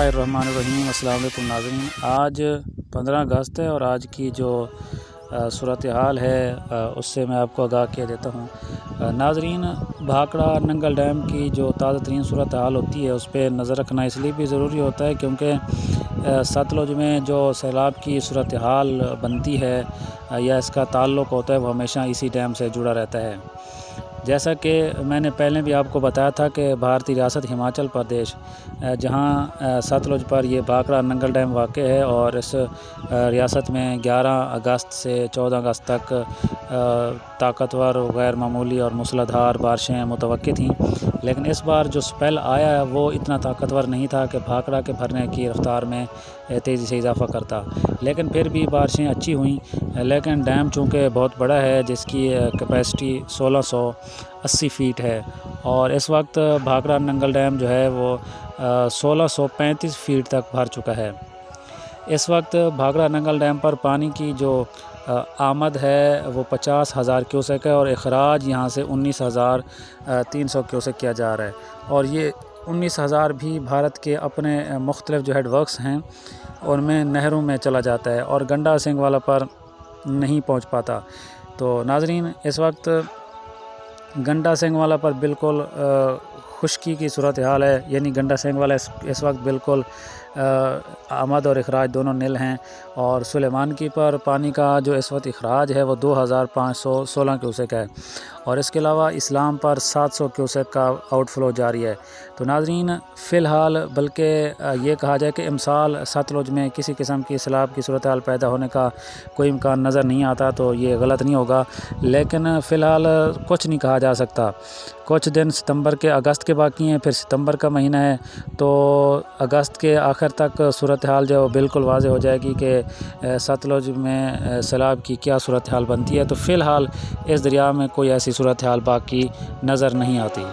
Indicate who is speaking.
Speaker 1: बिस्मिल्लाहिर्रहमानिर्रहीम। अस्सलाम वालेकुम नाज़रीन। आज 15 अगस्त है और आज की जो सूरत हाल है उससे मैं आपको आगाह किया देता हूँ। नाज़रीन, भाखड़ा नंगल डैम की जो ताज़ा तरीन सूरत हाल होती है उस पर नज़र रखना इसलिए भी ज़रूरी होता है क्योंकि सतलुज में जो सैलाब की सूरत हाल बनती है या इसका ताल्लुक़ होता है वो हमेशा इसी डैम से जुड़ा रहता है। जैसा कि मैंने पहले भी आपको बताया था कि भारतीय रियासत हिमाचल प्रदेश जहां सतलुज पर ये भाखड़ा नंगल डैम वाक़ है और इस रियासत में 11 अगस्त से 14 अगस्त तक ताकतवर गैर मामूली और मूसलाधार बारिशें मुतवक्की थीं, लेकिन इस बार जो स्पेल आया है वो इतना ताकतवर नहीं था कि भाखड़ा के भरने की रफ्तार में तेज़ी से इजाफ़ा करता। लेकिन फिर भी बारिशें अच्छी हुई, लेकिन डैम चूँकि बहुत बड़ा है जिसकी कैपेसिटी 1680 फ़ीट है और इस वक्त भाखड़ा नंगल डैम जो है वो 1635 फ़ीट तक भर चुका है। इस वक्त भाखड़ा नंगल डैम पर पानी की जो आमद है वो 50,000 क्यूसेक है और अखराज यहाँ से 19,300 क्यूसेक किया जा रहा है और ये 19,000 भी भारत के अपने मुख्तलिफ जो हेड वर्क्स हैं उनमें नहरों में चला जाता है और गंडा सिंह वाला पर नहीं पहुँच पाता। तो नाज़रीन, इस वक्त गंडा सिंह वाला पर बिल्कुल खुश्की की सूरत हाल है, यानी गंडा सिंह वाला इस वक्त बिल्कुल आमद और अखराज दोनों नील हैं और सुलेमान की पर पानी का जो इस वक्त अखराज है वो 2516 क्यूसेक है और इसके अलावा इस्लाम पर 700 क्यूसेक का आउटफ्लो जारी है। तो नाज़रीन, फ़िलहाल बल्कि ये कहा जाए कि इमसाल सतलुज में किसी किस्म की सैलाब की सूरत हाल पैदा होने का कोई इम्कान नज़र नहीं आता तो ये गलत नहीं होगा, लेकिन फ़िलहाल कुछ नहीं कहा जा सकता। कुछ दिन सितंबर के अगस्त के बाकी हैं, फिर सितंबर का महीना है तो अगस्त के आखिर तक सूरत हाल जो बिल्कुल वाज़ेह हो जाएगी कि सतलुज में सैलाब की क्या सूरत हाल बनती है। तो फ़िलहाल इस दरिया में कोई ऐसी सूरत हाल बाकी नज़र नहीं आती।